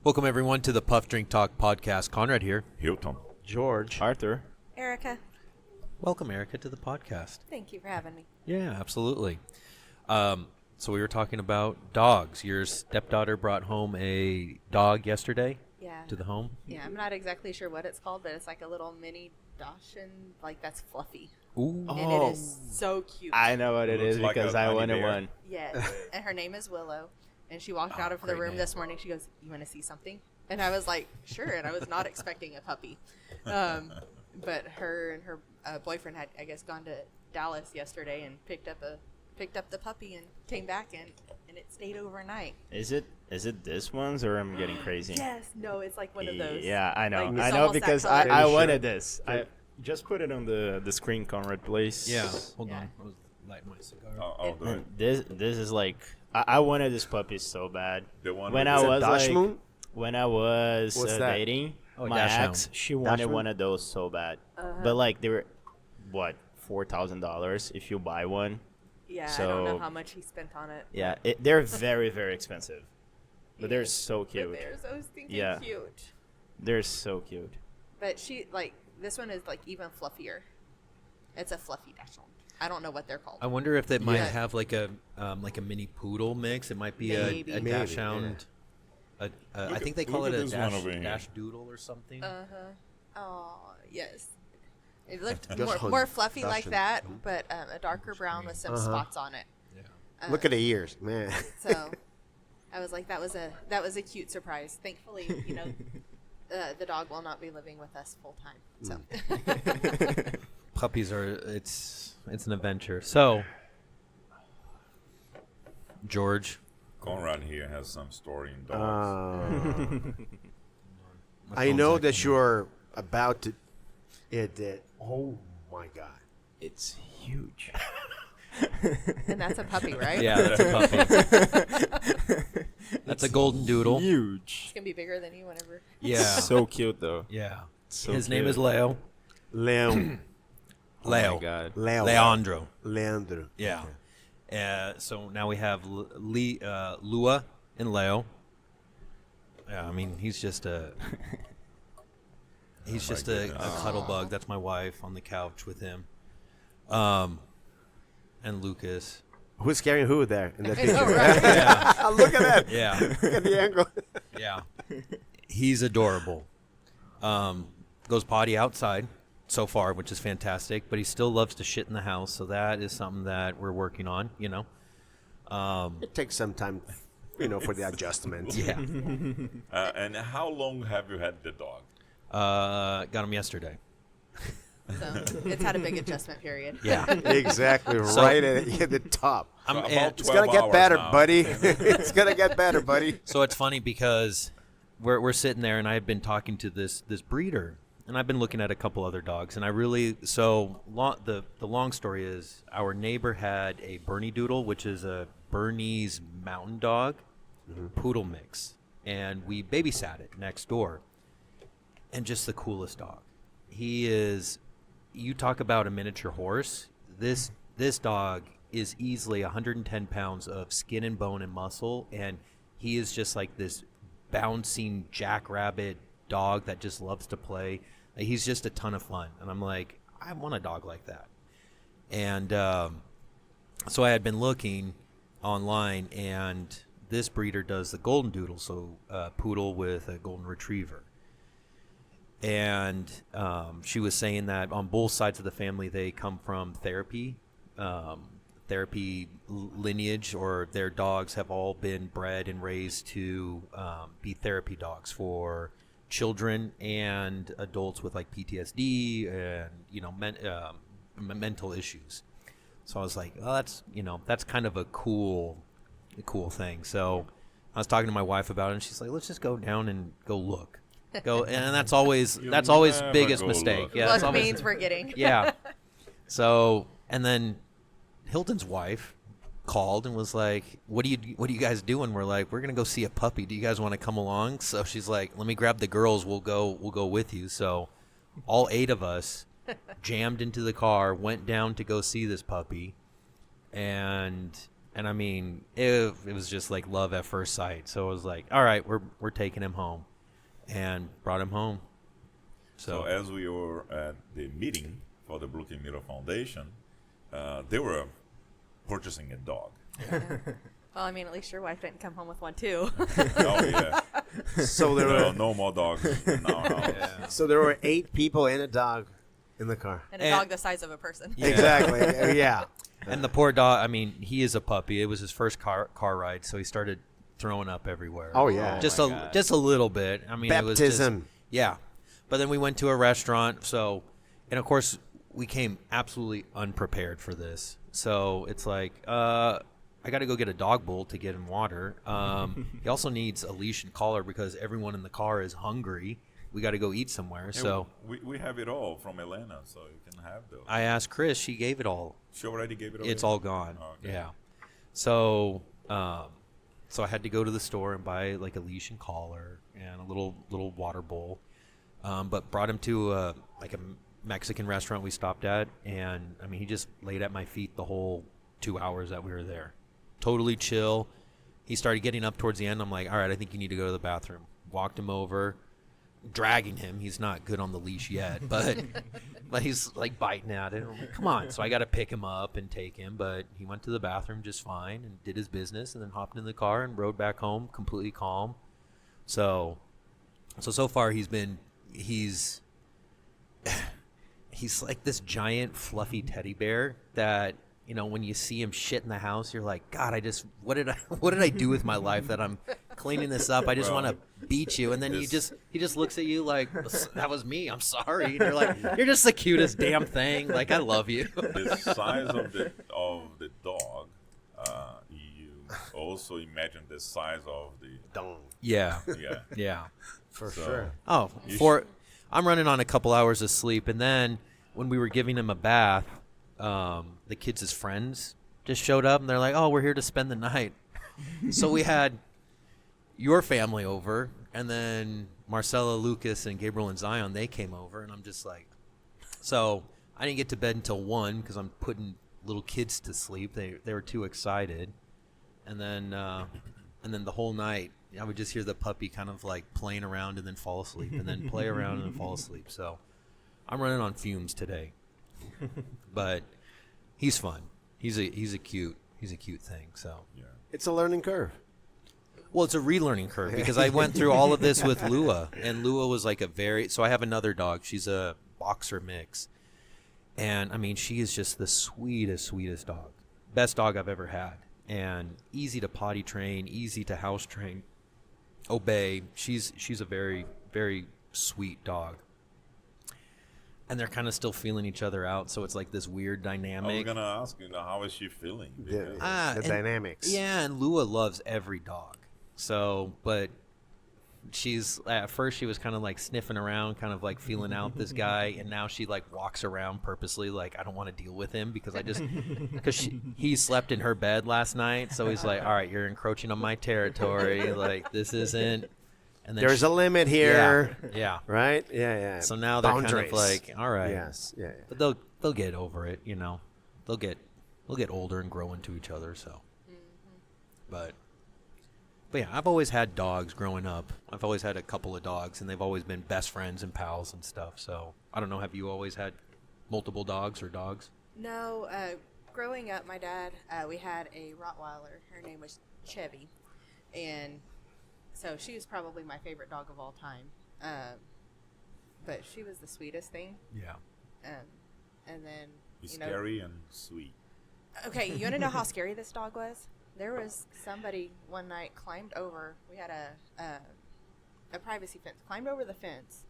Welcome, everyone, to the Puff Drink Talk podcast. Conrad here. Hilton. George. Arthur. Erica. Welcome, Erika, to the podcast. Thank you for having me. Yeah, absolutely. So we were talking about dogs. Your stepdaughter brought home a dog yesterday to the home. Yeah, I'm not exactly sure what it's called, but it's like a little mini Dachshund, like that's fluffy. Ooh. And it is so cute. I know what it Looks is like because a I honey wanted bear. one. Yes. And her name is Willow. And she walked out of the great room name. this morning. She goes, "You want to see something?" And I was like, "Sure." And I was not expecting a puppy. But her and her boyfriend had, I guess, gone to Dallas yesterday and picked up the puppy and came back and it stayed overnight. Is it this one's or I'm getting crazy? Yes. No, it's like one of those. Yeah, I know. Like, I it's know almost because that color. I wanted this. I just put it on the screen, Konrad, please. Yeah. Hold Yeah. on. I was lighting my cigar. I'll do it. And this is like I wanted this puppy so bad. The one When with I the- was Dachshund? when I was What's that? dating Oh, my Dachshund. ex, she wanted Dachshund? one of those so bad. But like they were what $4,000 if you buy one. Yeah, I don't know So- how much he spent on it. Yeah, they're very very expensive, but they're so But cute. they're so stinking Yeah. cute. They're so cute. But this one is like even fluffier. It's a fluffy Dachshund. I don't know what they're called. I wonder if they might Yeah. have like a mini poodle mix. It might be Maybe. a Maybe, Dachshund. I think they call look it at a this one over here. dash doodle or something. Oh, yes. It looked Dachshund. more fluffy like Dachshund. that, but a darker brown with some spots on it. Yeah. Look at the ears, man. So I was like, that was a cute surprise. Thankfully, the dog will not be living with us full time. So Puppies are it's an adventure. So George, Konrad here has some story in dogs. my I phone's know acting that you're about to. Oh my God! It's huge. and that's a puppy, right? Yeah, that's a puppy. That's a golden doodle. Huge. It's gonna be bigger than you whenever. Yeah. So cute though. Yeah. So His name cute. is Leo. Leo, Leo. Oh my God. Leandro. Leandro. Yeah. So now we have Lua and Leo. Yeah, I mean he's just a cuddle bug. That's my wife on the couch with him. And Lucas. Who's carrying who there in that I know, picture? right? Yeah. Look at that! Yeah. Look at the angle. Yeah. He's adorable. Goes potty outside so far, which is fantastic, but he still loves to shit in the house, so that is something that we're working on, It takes some time, for the adjustment. Yeah. And how long have you had the dog? Got him yesterday. So it's had a big adjustment period. Yeah. Exactly, So- right at the top. About It's 12 gonna get hours better, now. buddy. It's gonna get better, buddy. So it's funny because we're sitting there, and I had been talking to this breeder, and I've been looking at a couple other dogs, and the long story is our neighbor had a Bernedoodle, which is a Bernese mountain dog, poodle mix, and we babysat it next door, and just the coolest dog. He is. You talk about a miniature horse. This dog is easily 110 pounds of skin and bone and muscle, and he is just like this bouncing jackrabbit dog that just loves to play. He's just a ton of fun, and I'm like, I want a dog like that. And so I had been looking online, and this breeder does the golden doodle, so poodle with a golden retriever. And she was saying that on both sides of the family, they come from therapy lineage, or their dogs have all been bred and raised to be therapy dogs for children and adults with like PTSD and mental issues. So I was like, oh, that's kind of a cool thing. So I was talking to my wife about it, and she's like, let's just go down and go look. And that's always never biggest go mistake. look. Yeah, that's Look always, means we're getting. yeah. So, and then Hilton's wife called and was like, what are you guys doing? We're like, we're gonna go see a puppy. Do you guys want to come along? So she's like, let me grab the girls. We'll go with you. So all 8 of us jammed into the car, went down to go see this puppy, and And I mean, it was just like love at first sight. So it was like, all right, we're taking him home, and brought him home. So as we were at the meeting for the Brooklyn Middle Foundation, they were purchasing a dog. Well, I mean, at least your wife didn't come home with one too. Oh yeah. So there were No more dogs in our house. so there were 8 people and a dog in the car. And a dog the size of a person. Yeah. Exactly. Yeah. And the poor dog, I mean, he is a puppy. It was his first car ride, so he started throwing up everywhere. Oh yeah. just a little bit. I mean, it was just, Baptism. yeah. But then we went to a restaurant, and of course we came absolutely unprepared for this. So it's like, I got to go get a dog bowl to get him water. He also needs a leash and collar because everyone in the car is hungry. We got to go eat somewhere. And So we have it all from Elena, so you can have those. I asked Chris. She gave it all. She already gave it away? It's all gone. Oh, okay. Yeah. So I had to go to the store and buy like a leash and collar and a little water bowl. But brought him to like a Mexican restaurant we stopped at, and I mean, he just laid at my feet the whole 2 hours that we were there. Totally chill. He started getting up towards the end. I'm like, all right, I think you need to go to the bathroom. Walked him over, dragging him. He's not good on the leash yet, but he's like biting at it. I'm like, come on. So I got to pick him up and take him, but he went to the bathroom just fine and did his business, and then hopped in the car and rode back home completely calm. So far he's like this giant fluffy teddy bear that, you know, when you see him shit in the house, you're like, God, what did I do with my life that I'm cleaning this up? I just want to beat you. And then he just looks at you like, that was me. I'm sorry. And you're like, you're just the cutest damn thing. Like, I love you. The size of the dog, you also imagine the size of the Dong. Yeah. yeah. Yeah. For So- sure. Oh, I'm running on a couple hours of sleep. And then when we were giving him a bath, the kids' friends just showed up, and they're like, oh, we're here to spend the night. So we had your family over, and then Marcella, Lucas, and Gabriel and Zion, they came over, and I'm just like, so I didn't get to bed until 1 because I'm putting little kids to sleep. They were too excited. And then the whole night, I would just hear the puppy kind of like playing around and then fall asleep, and then play around and then fall asleep. So I'm running on fumes today. But he's fun. He's a cute thing. So Yeah. It's a learning curve. well, it's a relearning curve because I went through all of this with Lua, and Lua was like so I have another dog. She's a boxer mix, and I mean, she is just the sweetest dog, best dog I've ever had, and easy to potty train, easy to house train, obey. She's a very, very sweet dog. And they're kind of still feeling each other out, so it's like this weird I was dynamic. gonna ask you, how is she feeling? The Because- dynamics. Yeah, and Lua loves every dog. So, but at first she was kind of like sniffing around, kind of like feeling out this guy, and now she like walks around purposely like, I don't want to deal with him because he slept in her bed last night, so he's like, all right, you're encroaching on my territory, like this isn't. And then There's a limit here. yeah. Right? Yeah. So now they're Boundaries. kind of like, all right. Yes. Yeah. But they'll get over it, you know. They'll get older and grow into each other. So, but yeah, I've always had dogs growing up. I've always had a couple of dogs, and they've always been best friends and pals and stuff. So I don't know. Have you always had multiple dogs or dogs? No, growing up, my dad, we had a Rottweiler. Her name was Chevy, and so she was probably my favorite dog of all time. But she was the sweetest thing. Yeah. And then, He's you know, scary and sweet. okay, you want to know how scary this dog was? There was somebody one night climbed over. We had a privacy fence. Climbed over the fence,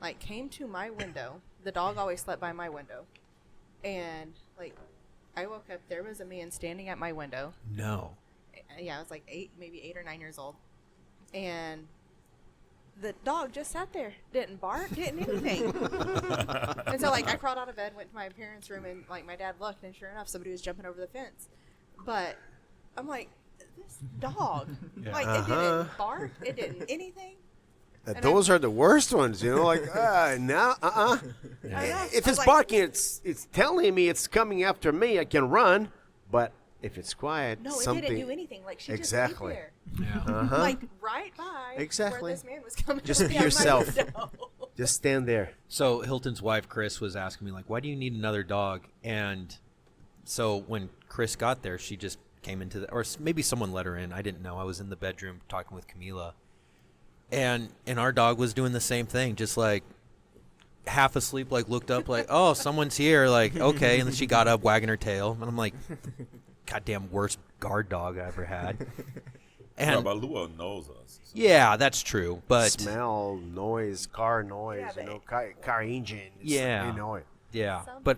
like came to my window. The dog always slept by my window, and like I woke up. There was a man standing at my window. No. Yeah, I was like maybe 8 or 9 years old, and the dog just sat there, didn't bark, didn't anything. And so like I crawled out of bed, went to my parents' room, and like my dad looked, and sure enough, somebody was jumping over the fence. But I'm like, this dog, Yeah. like it didn't bark, it didn't anything. And Those are the worst ones, you know. Like, no, I know. If I it's was like- barking, it's telling me it's coming after me. I can run, but If it's quiet, No, something. it didn't do anything. Like she Exactly. just laid there. Yeah. Uh-huh. Like right by Exactly. where this man was coming. Just up be to my yourself. window. Just stand there. So Hilton's wife, Chris, was asking me, like, why do you need another dog? And so when Chris got there, she just came into or maybe someone let her in. I didn't know. I was in the bedroom talking with Camila. And our dog was doing the same thing, just like half asleep, like looked up, like, oh, someone's here, like, okay. And then she got up, wagging her tail. And I'm like, goddamn worst guard dog I ever had. And but Lua knows us. So. yeah, that's true. But Smell, noise, car noise, Yeah, car engine. It's, Yeah. You know it. yeah, Something.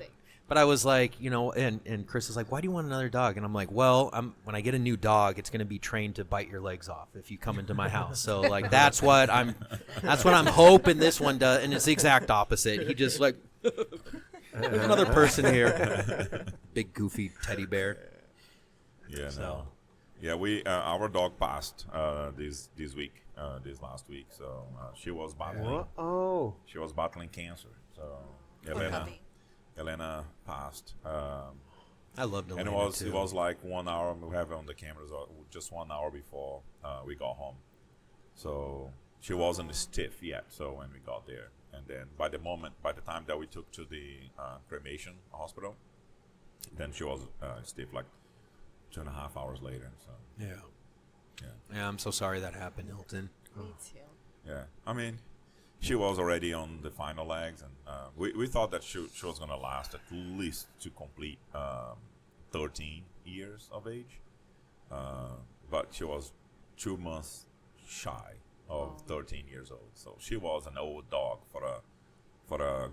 but I was like, and Chris is like, why do you want another dog? And I'm like, well, when I get a new dog, it's going to be trained to bite your legs off if you come into my house. So like that's what I'm hoping this one does, and it's the exact opposite. He just like there's another person here, big goofy teddy bear. Yeah, So. no. Yeah, we our dog passed this last week. So she was battling. Oh. She was battling cancer. So Poor puppy. Elena passed. I loved Elena And it too. was like 1 hour. We have it on the cameras. Just 1 hour before we got home. So she wasn't stiff yet. So when we got there, and then by the time that we took to the cremation hospital, then she was stiff like 2.5 hours later. So Yeah, I'm so sorry that happened, Hilton. Me too. yeah, I mean, she was already on the final legs, and we thought that she was gonna last at least to complete 13 years of age, but she was 2 months shy of 13 years old. So she was an old dog for a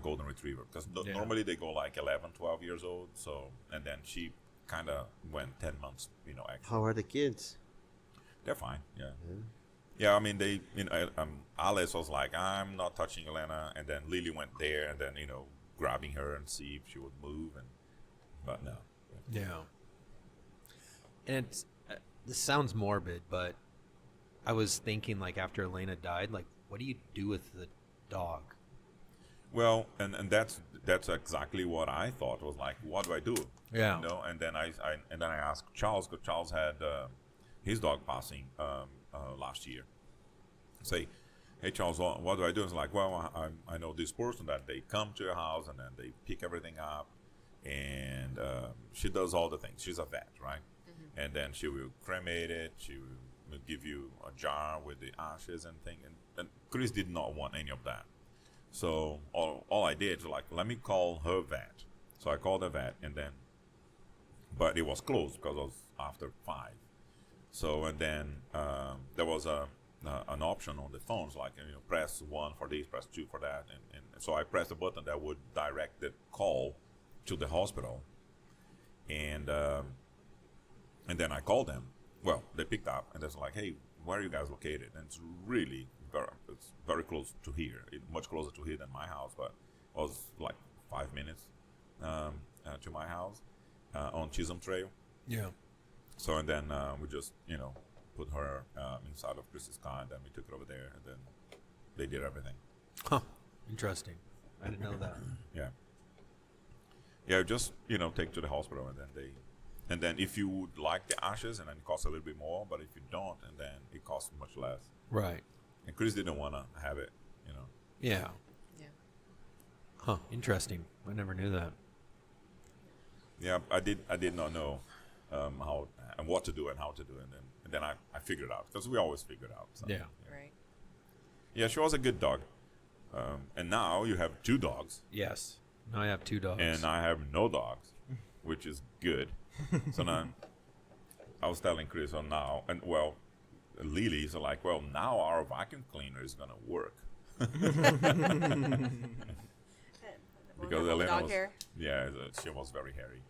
golden retriever, because Yeah. normally they go like 11, 12 years old. So and then she kind of went 10 months, actually. How are the kids? They're fine. Yeah. Yeah, I mean, they, Alice was like, I'm not touching Elena. And then Lily went there and then, grabbing her and see if she would move. But no. Yeah. And this sounds morbid, but I was thinking, like, after Elena died, like, what do you do with the dog? Well, and that's exactly what I thought. Was like, what do I do? Yeah. And then I asked Charles, because Charles had his dog passing last year. Say, hey Charles, what do I do? It's like, well, I know this person that they come to your house and then they pick everything up, and she does all the things. She's a vet, right? Mm-hmm. And then she will cremate it. She will give you a jar with the ashes and thing. And Chris did not want any of that. So all I did was like, let me call her vet. So I called the vet, but it was closed because it was after 5. So and then there was an option on the phones, like press 1 for this, press 2 for that, and so I pressed a button that would direct the call to the hospital, and then I called them. Well, they picked up and they're like, hey, where are you guys located? And it's really very close to here, much closer to here than my house, but it was like 5 minutes to my house on Chisholm Trail. Yeah. So and then we just put her inside of Chris's car, and then we took it over there, and then they did everything. Huh. Interesting. I didn't know that. Yeah, just take to the hospital, and then if you would like the ashes, and then it costs a little bit more, but if you don't, and then it costs much less. Right. And Chris didn't want to have it, Yeah. Yeah. Huh. Interesting. I never knew that. Yeah, I did not know how and what to do and how to do it, and then I figured out, because we always figured out. So, Yeah. Right. Yeah, she was a good dog, and now you have 2 dogs, Yes. Now I have 2 dogs. and I have no dogs, which is good. So now I was telling Chris Lily's like, well, now our vacuum cleaner is gonna work. Because Elena dog was, hair. she was very hairy.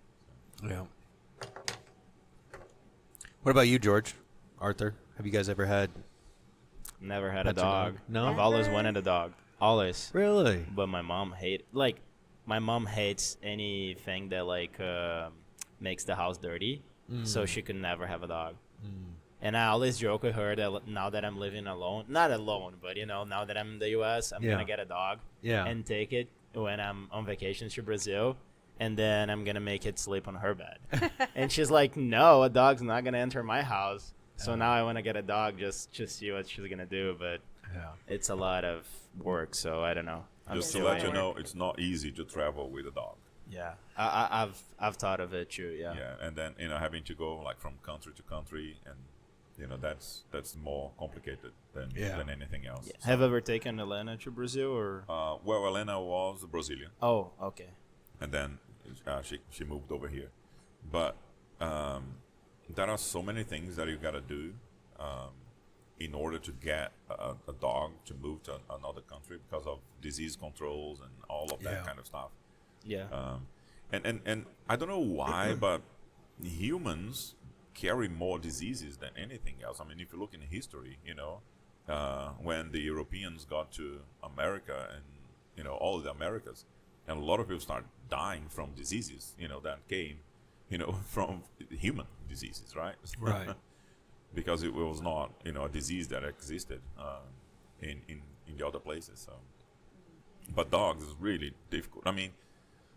Yeah. What about you, George? Arthur? Have you guys ever had? Never had a Pet your dog. dog? No? I've always wanted a dog. Always. Really? But my mom hates anything that makes the house dirty, so she could never have a dog. And I always joke with her that now that I'm living alone, not alone, but now that I'm in the U.S., I'm Yeah. gonna get a dog Yeah. and take it when I'm on vacation to Brazil, and then I'm gonna make it sleep on her bed. And she's like, no, a dog's not gonna enter my house. So now I want to get a dog just see what she's gonna do, but it's a lot of work. So I don't know. Just to let you know, it's not easy to travel with a dog. Yeah, I've thought of it too. Yeah. Yeah, and then having to go like from country to country, and that's more complicated than anything else. Yeah. Have you ever taken Elena to Brazil or? Well, Elena was Brazilian, Oh, okay. and then she moved over here, but there are so many things that you gotta do in order to get a dog to move to another country because of disease controls and all of that kind of stuff. Yeah. And I don't know why, but humans carry more diseases than anything else. I mean, if you look in history, when the Europeans got to America and, all the Americas, and a lot of people started dying from diseases, that came, from human diseases, right? Right. Because it was not, a disease that existed in the other places. So, but dogs is really difficult. I mean,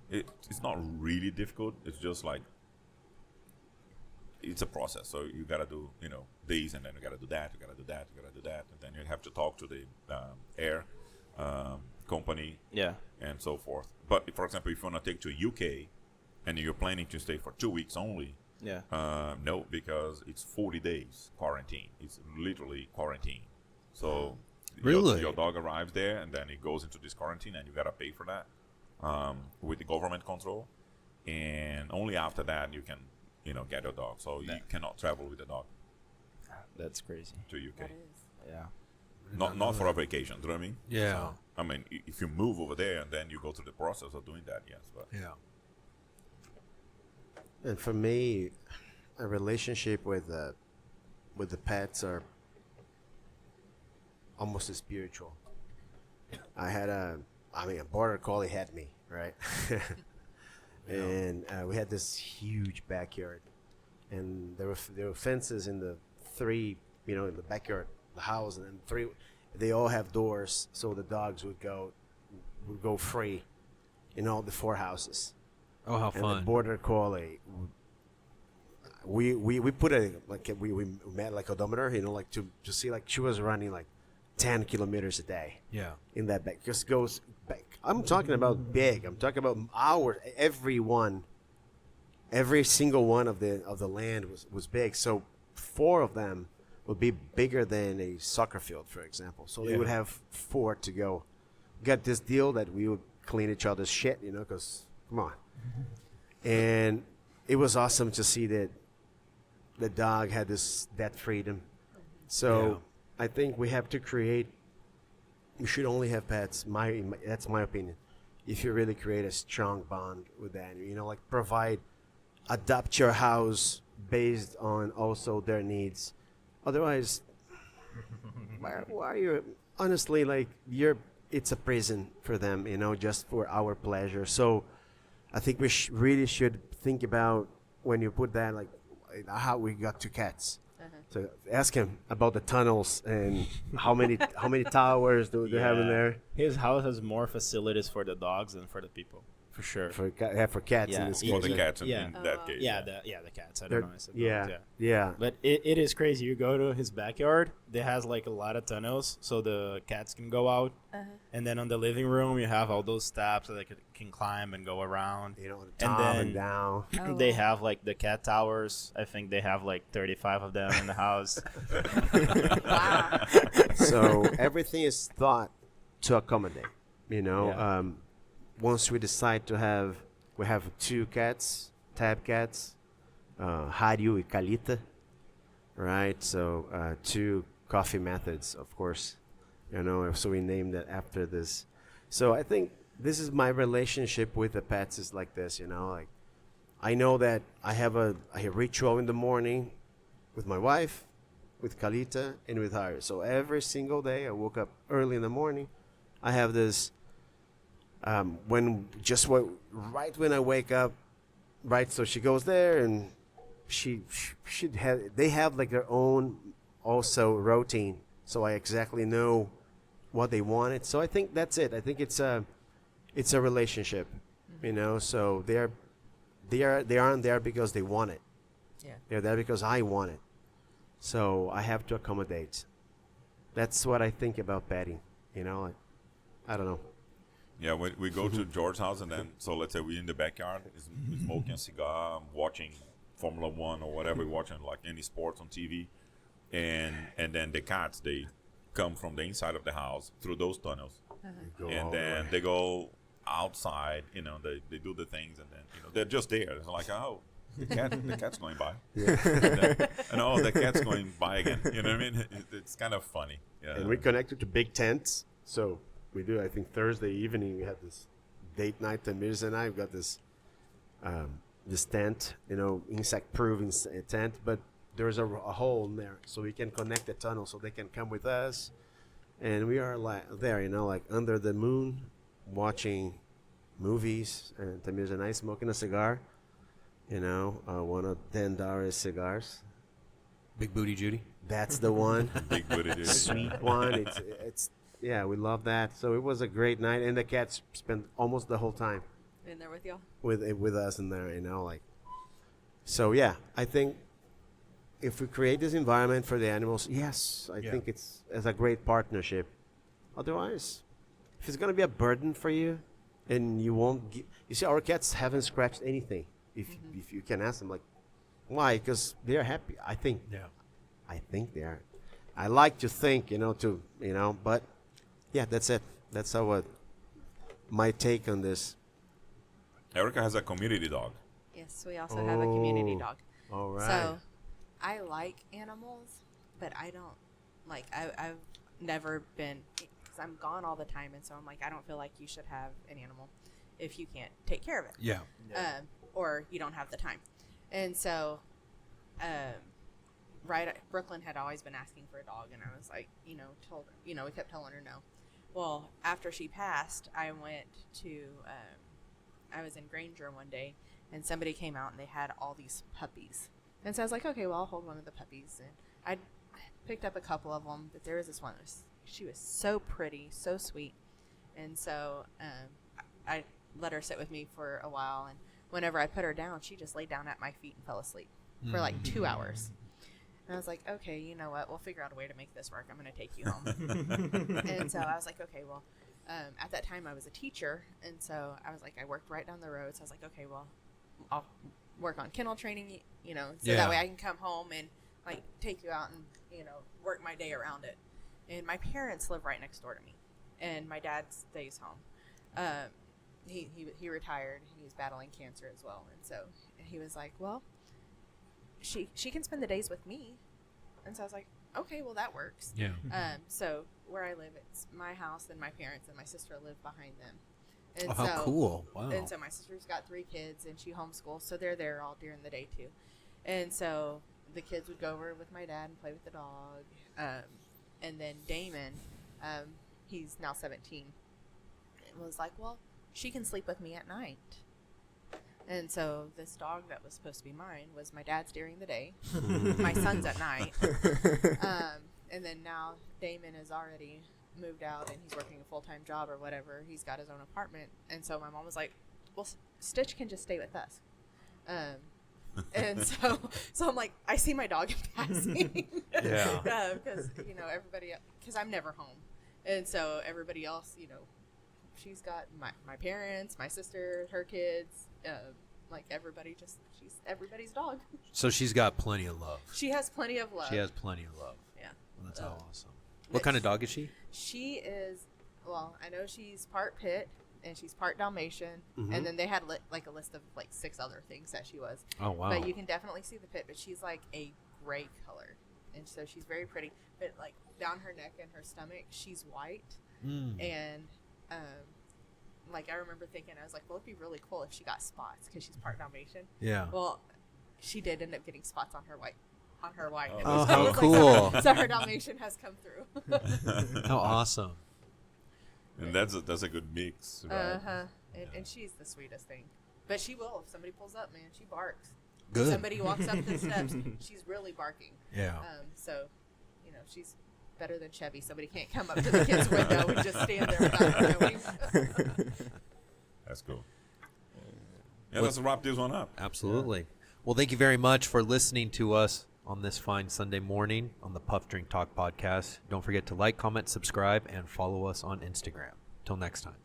it's not really difficult. It's just like it's a process. So you gotta do, these, and then you gotta do that. You gotta do that. You gotta do that, and then you have to talk to the air company, and so forth. But for example, if you wanna take to UK, and you're planning to stay for 2 weeks only, no, because it's 40 days quarantine. It's literally quarantine. So Really? your dog arrives there, and then it goes into this quarantine, and you gotta pay for that with the government control. And only after that you can, get your dog. So you cannot travel with the dog That's crazy. to UK. That is. Yeah. Not for a vacation. Do you know what I mean? Yeah. So, I mean, if you move over there and then you go through the process of doing that, yes. But Yeah. And for me, a relationship with the pets are almost as spiritual. I had a border collie had me, right? And we had this huge backyard, and there were fences in the three, in the backyard, the house, and then three. They all have doors, so the dogs would go free in all the four houses. Oh, how And the fun. border collie, we put we met like odometer, like to see like she was running like 10 kilometers a day Yeah. in that back. Just goes back. I'm talking about big. I'm talking about hours. Every single one of the land was big. So 4 of them would be bigger than a soccer field, for example. So they would have 4 to go. Got this deal that we would clean each other's shit, because come on. And it was awesome to see that the dog had that freedom. So I think we have to create. You should only have pets. That's my opinion. If you really create a strong bond with that, adapt your house based on also their needs. Otherwise, why are you honestly it's a prison for them, just for our pleasure. So I think we really should think about when you put that, how we got 2 cats. So ask him about the tunnels and how many towers do they have in there His house has more facilities for the dogs than for the people, for sure. for cats Yeah. in this for case. the cats in Yeah. that case. The cats. I They're- don't know. I said yeah, dogs, yeah. But it is crazy. You go to his backyard, there has a lot of tunnels so the cats can go out. And then on the living room, you have all those steps that they can climb and go around. The And top then- and down. Oh, They wow. have the cat towers. I think they have 35 of them in the house. Wow. So everything is thought to accommodate. Yeah. Once we decide we have 2 cats, tab cats, Hario and Calita, right? So 2 coffee methods, of course. So we named it after this. So I think this is my relationship with the pets is like this. I know that I have a ritual in the morning with my wife, with Calita, and with Hario. So every single day I woke up early in the morning. I have this right when I wake up, right? So she goes there, and they have their own also routine. So I exactly know what they wanted. So I think that's it. I think it's a relationship, So they aren't there because they want it. Yeah. They're there because I want it. So I have to accommodate. That's what I think about petting. Like, I don't know. Yeah, we go to George's house, and then, so let's say we're in the backyard, he's smoking a cigar, watching Formula One or whatever, watching like any sports on TV, and then the cats, they come from the inside of the house through those tunnels, and then they go outside, they do the things, and then they're just there. It's like, oh, the cat's going by, and oh, the cat's going by again. You know what I mean? It's kind of funny. Yeah. And we connected to big tents, so we do. I think Thursday evening we had this date night. Tamiris and I got this tent, insect-proof tent, but there's a hole in there, so we can connect the tunnel, so they can come with us, and we are there, like under the moon, watching movies, and Tamiris and I smoking a cigar, one of $10 cigars. Big Booty Judy. That's the one. Big booty dude. Sweet one. It's yeah, we love that. So it was a great night, and the cats spent almost the whole time In there with y'all. with us in there, like. So yeah, I think if we create this environment for the animals, yes, I think it's a great partnership. Otherwise, if it's gonna be a burden for you, and you won't, you see, our cats haven't scratched anything. If you can ask them, like, why? Because they're happy. I think they are. I like to think, but yeah, that's it. That's my take on this. Erika has a community dog. Yes, we also have a community dog. All right. So, I like animals, but I don't like. I've never been, because I'm gone all the time, and so I'm like, I don't feel like you should have an animal if you can't take care of it. Yeah. Or you don't have the time. And so, Brooklyn had always been asking for a dog, and I was like, told her, we kept telling her no. Well, after she passed, I went to, I was in Granger one day, and somebody came out, and they had all these puppies. And so I was like, okay, well, I'll hold one of the puppies. And I picked up a couple of them, but there was this one. She was so pretty, so sweet. And so I let her sit with me for a while, and whenever I put her down, she just laid down at my feet and fell asleep for like 2 hours. And I was like, okay, you know what? We'll figure out a way to make this work. I'm going to take you home. And so I was like, okay, well, at that time I was a teacher. And so I was like, I worked right down the road. So I was like, okay, well, I'll work on kennel training, so that way I can come home and like take you out and, work my day around it. And my parents live right next door to me, and my dad stays home. He retired. He was battling cancer as well, and so he was like, well, she can spend the days with me. And so I was like, okay, well, that works. Yeah. So where I live, it's my house, and my parents and my sister live behind them. And Oh, how cool. Wow. And so my sister's got 3 kids, and she homeschools, so they're there all during the day too. And so the kids would go over with my dad and play with the dog. And then Damon, he's now 17, was like, well, she can sleep with me at night. And so this dog that was supposed to be mine was my dad's during the day, my son's at night. And then now Damon has already moved out, and he's working a full-time job or whatever. He's got his own apartment. And so my mom was like, well, Stitch can just stay with us. And so I'm like, I see my dog in passing. Yeah. Because, everybody, because I'm never home. And so everybody else, she's got my parents, my sister, her kids, like everybody, she's everybody's dog. So she's got plenty of love. She has plenty of love. She has plenty of love. Yeah. Well, that's awesome. What kind of dog is she? She is, well, I know she's part pit, and she's part Dalmatian, and then they had like a list of like 6 other things that she was. Oh, wow. But you can definitely see the pit, but she's like a gray color, and so she's very pretty. But like down her neck and her stomach, she's white, and like I remember thinking, I was like, well, it'd be really cool if she got spots because she's part Dalmatian. Yeah. Well, she did end up getting spots on her white. Oh, how cool. So her Dalmatian has come through. How awesome. And that's a good mix, right? And she's the sweetest thing. But she will, if somebody pulls up, man, she barks. Good. If somebody walks up the steps, she's really barking. Yeah. So, she's better than Chevy. Somebody can't come up to the kid's window and just stand there without knowing. That's cool. Yeah, let's wrap this one up. Absolutely. Well, thank you very much for listening to us on this fine Sunday morning on the Puff Drink Talk podcast. Don't forget to like, comment, subscribe, and follow us on Instagram. Till next time.